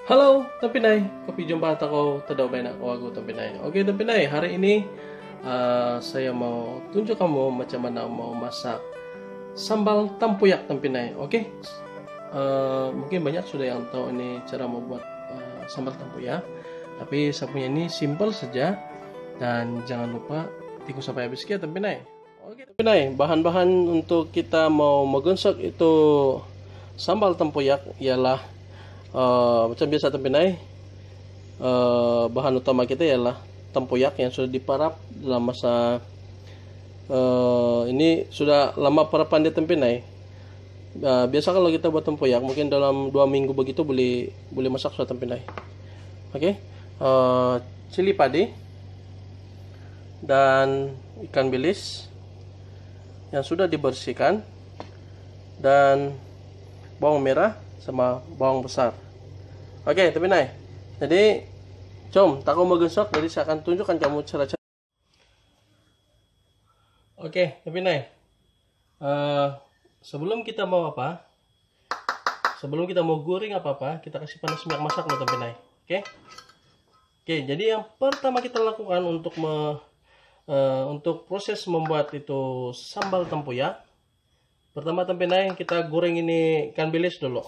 Halo, Tampinay. Kopi jumpa ako tadaw bay na ako Tampinay. Oke, Tampinay. Hari ini saya mau tunjuk kamu macam mana mau masak sambal tempoyak Tampinay. Oke. Mungkin banyak sudah yang tahu ini cara membuat sambal tempoyak. Tapi saya punya ini simple saja dan jangan lupa tunggu sampai habis ya Tampinay. Oke, Tampinay. Bahan-bahan untuk kita mau menggosok itu sambal tempoyak ialah macam biasa Tampinay, bahan utama kita ialah tempoyak yang sudah diparap dalam masa ini sudah lama parapan di Tampinay. Biasa kalau kita buat tempoyak mungkin dalam 2 minggu begitu boleh masak sudah Tampinay. Oke, cili padi dan ikan bilis yang sudah dibersihkan dan bawang merah sama bawang besar. Oke, Tampinay. Jadi, tak mau magesok, jadi saya akan tunjukkan kamu cara-cara. Oke, Tampinay. Sebelum kita mau apa? Sebelum kita mau goreng apa-apa, kita kasih panas minyak masak loh, Tampinay. Oke? Oke, jadi yang pertama kita lakukan untuk proses membuat itu sambal tempoyak. Pertama Tampinay, kita goreng ini ikan bilis dulu.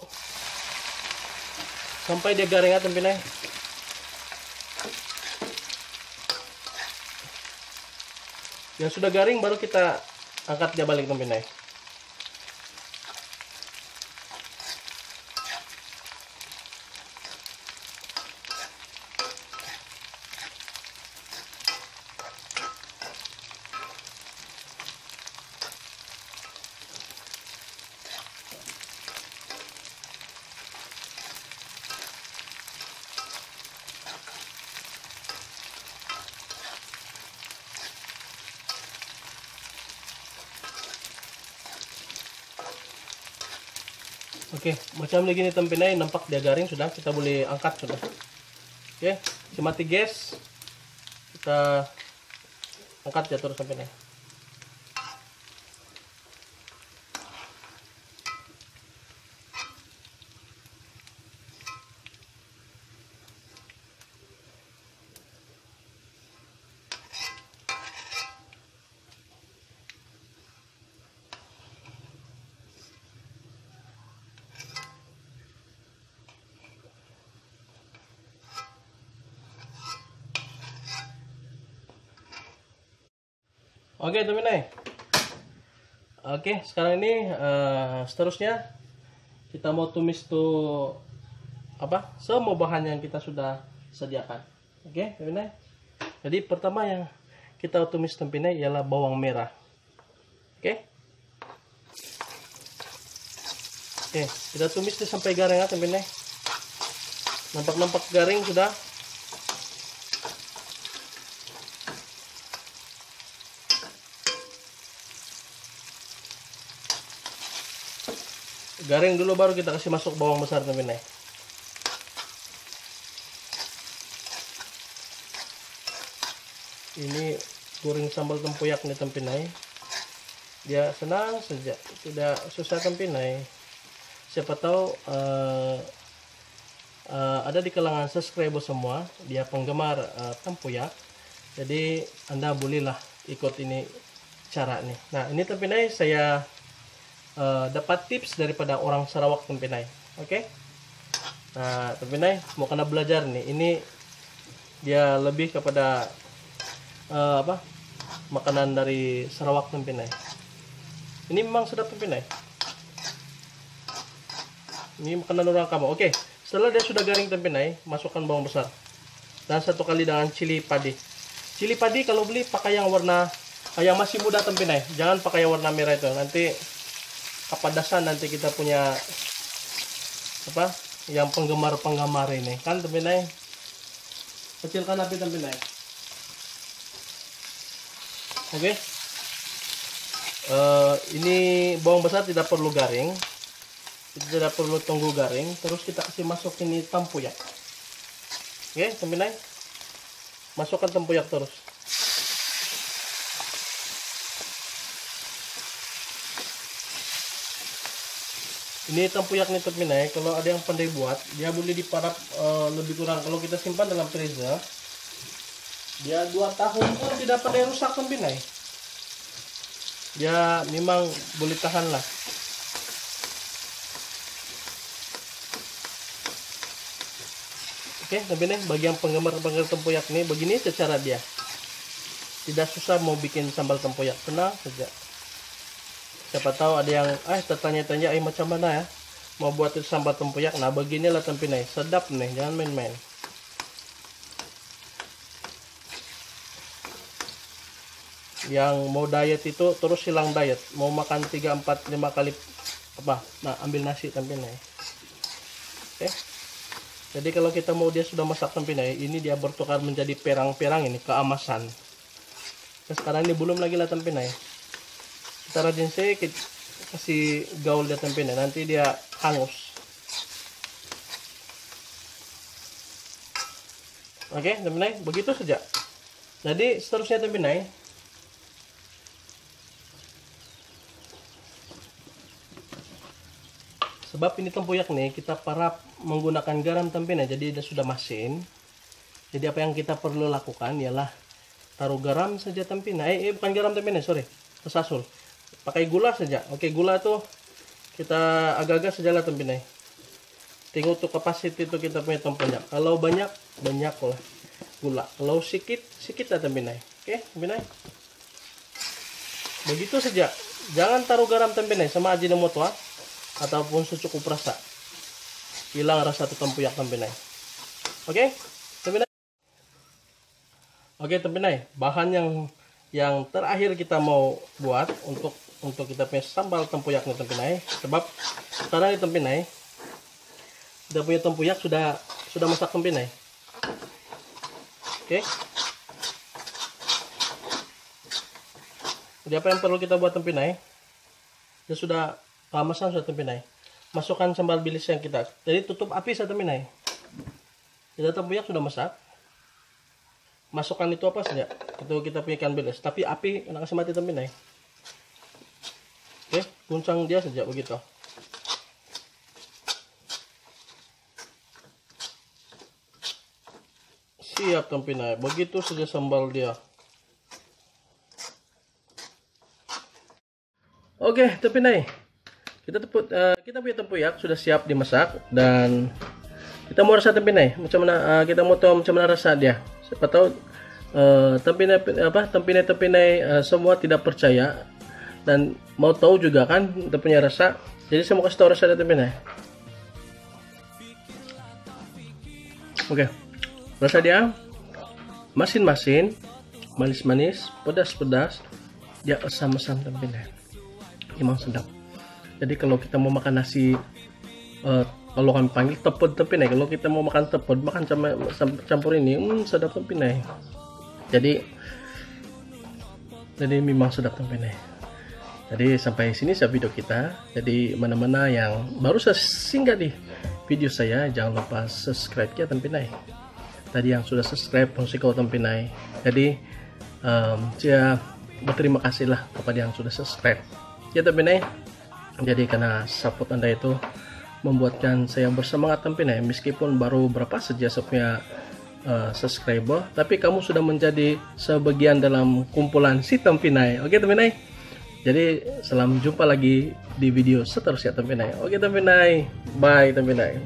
Sampai dia garing ya Tampinay. Yang sudah garing baru kita angkat dia balik Tampinay. Oke, macam begini Tampinay, nampak dia garing sudah, kita boleh angkat sudah. Oke, mati gas. Kita angkat ya terus Tampinay. Oke, Tampinay. Oke, sekarang ini seterusnya kita mau tumis tuh apa? Semua bahan yang kita sudah sediakan. Oke, Tampinay. Jadi pertama yang kita tumis Tampinay ialah bawang merah. Oke. Oke, kita tumis dia sampai garing ya Tampinay. Nampak-nampak garing sudah. Garing dulu baru kita kasih masuk bawang besar Tampinay. Ini goreng sambal tempoyak nih Tampinay. Dia senang saja, tidak susah Tampinay. Siapa tahu ada di kalangan subscriber semua dia penggemar tempoyak. Jadi Anda bolehlah ikut ini cara nih. Nah, ini Tampinay saya dapat tips daripada orang Sarawak Tampinay. Oke? Nah, Tampinay mau kena belajar nih. Ini dia lebih kepada apa? Makanan dari Sarawak Tampinay. Ini memang sedap Tampinay. Ini makanan orang kamu. Oke, setelah dia sudah garing Tampinay, masukkan bawang besar. Dan 1 kali dengan cili padi. Cili padi kalau beli pakai yang warna yang masih muda Tampinay. Jangan pakai yang warna merah itu. Nanti kepedasan nanti kita punya apa yang penggemar ini kan Tampinay. Kecilkan api Tampinay. Oke. Ini bawang besar tidak perlu garing, tidak perlu tunggu garing. Terus kita kasih masuk ini tempoyak. Oke Tampinay, masukkan tempoyak terus. Ini tempoyak nih Tempinay, kalau ada yang pandai buat, dia boleh diparap lebih kurang. Kalau kita simpan dalam freezer, dia 2 tahun pun tidak pandai rusak Tempinay. Dia memang boleh tahan lah. Oke, Tempinay, bagi yang penggemar-penggemar tempoyak nih, begini cara dia. Tidak susah mau bikin sambal tempoyak, tenang saja. Siapa tahu ada yang tertanya-tanya macam mana ya mau buat itu sambal tempoyak. Nah beginilah Tempinay, sedap nih, jangan main-main. Yang mau diet itu terus hilang diet, mau makan 3, 4, 5 kali nah ambil nasi Tempinay. Oke, jadi kalau kita mau dia sudah masak Tempinay, ini dia bertukar menjadi perang-perang, ini keemasan. Nah, sekarang ini belum lagi lah Tempinay. Kita rajin sedikit, kasih gaul dia Tempinay, nanti dia hangus. Oke Tempinay, begitu saja. Jadi seterusnya Tempinay, sebab ini tempoyak nih kita parap menggunakan garam Tempinay, jadi dia sudah masin. Jadi apa yang kita perlu lakukan ialah taruh garam saja Tempinay, bukan garam Tempinay, sorry, kesasul. Pakai gula saja. Oke, gula tuh kita agak-agak saja lah Tempinay. Tengok tuh kapasiti itu kita punya tempoyak. Kalau banyak lah gula. Kalau sedikit lah Tempinay. Oke, Tempinay. Begitu saja. Jangan taruh garam Tempinay sama ajinomoto ataupun secukup rasa. Hilang rasa tuh tempoyak Tempinay. Oke, Tempinay. Oke, Tempinay. Bahan yang terakhir kita mau buat untuk kita punya sambal tempoyak nih Tempinay. Sebab sekarang di Tempinay kita punya tempoyak sudah masak Tempinay. Oke. Jadi apa yang perlu kita buat Tempinay? Dia sudah kemasan sudah Tempinay. Masukkan sambal bilis yang kita. Jadi tutup api saja Tempinay. Jadi tempoyak sudah masak. Masukkan itu apa saja, itu kita punya ikan bilis, tapi api nak kasih mati Tempinay. Oke, guncang dia saja begitu. Siap Tempinay, begitu saja sambal dia. Oke Tempinay, kita punya tempoyak sudah siap dimasak, dan kita mau rasa Tempinay macam mana, kita mau tahu macam mana rasa dia. Siapa tahu Tempinay semua tidak percaya dan mau tahu juga kan kita punya rasa. Jadi saya mau kasih tahu rasa Tempinay. Oke, rasa dia masin-masin, manis-manis, pedas-pedas, dia asam-asam Tempinay. Memang sedap. Jadi kalau kita mau makan nasi, kalau kami panggil teped Tempinay, kalau kita mau makan teped, makan campur ini, sedap Tempinay. Jadi memang sedap Tempinay. Jadi sampai sini video kita. Jadi mana-mana yang baru saya singgah di video saya, jangan lupa subscribe ya Tempinay. Tadi yang sudah subscribe fungsi kau Tempinay. Jadi saya berterima kasih lah kepada yang sudah subscribe ya Tempinay. Jadi karena support Anda itu membuatkan saya bersemangat Tempinay, meskipun baru berapa saja saya punya subscriber, tapi kamu sudah menjadi sebagian dalam kumpulan si Tempinay. Oke Tempinay, jadi selamat jumpa lagi di video seterusnya Tempinay. Oke Tempinay, bye Tempinay.